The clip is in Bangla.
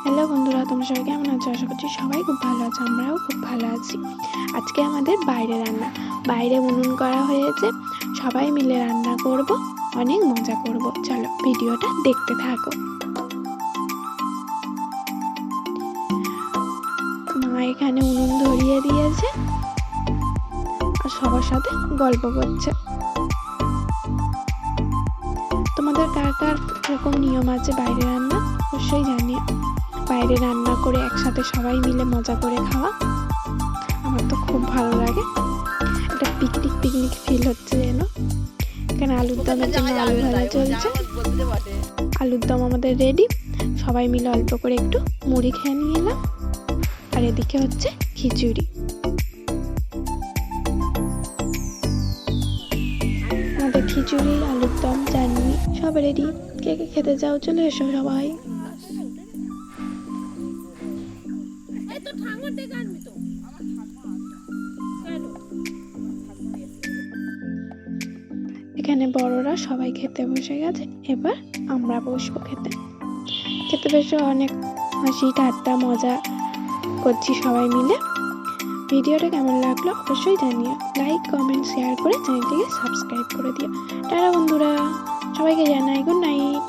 হ্যালো বন্ধুরা, তোমরা সবাই কেমন আছো? আশা করছি সবাই খুব ভালো আছে, আমরাও খুব ভালো আছি। আজকে আমাদের বাইরে রান্না, বাইরে উনুন করা হয়েছে, সবাই মিলে রান্না করব, অনেক মজা করব। চলো ভিডিওটা দেখতে থাকো। মা এখানে উনুন ধরিয়ে দিয়েছে আর সবার সাথে গল্প করছে। তোমাদের কার কার এরকম নিয়ম আছে বাইরে রান্না, অবশ্যই জানিও। বাইরে রান্না করে একসাথে সবাই মিলে মজা করে খাওয়া আমার তো খুব ভালো লাগে। একটা পিকনিক ফিল হচ্ছে যেন। এখানে আলুর দমের জন্য আলু ভাজা চলছে। আলুর দম আমাদের রেডি। সবাই মিলে অল্প করে একটু মুড়ি খেয়ে নিয়ে এলাম। আর এদিকে হচ্ছে খিচুড়ি। আমাদের খিচুড়ি, আলুর দম, চাটনি সব রেডি। কে কে খেতে যাও চলে এসো সবাই। এখানে বড়রা সবাই খেতে বসে গেছে, এবার আমরা বসবো খেতে। খেতে বসে অনেক হাসি ঠাট্টা মজা করছি সবাই মিলে। ভিডিওটা কেমন লাগলো অবশ্যই জানিও। লাইক কমেন্ট শেয়ার করে চ্যানেলটিকে সাবস্ক্রাইব করে দিও। টাটা বন্ধুরা, সবাইকে জানাই গুড নাইট।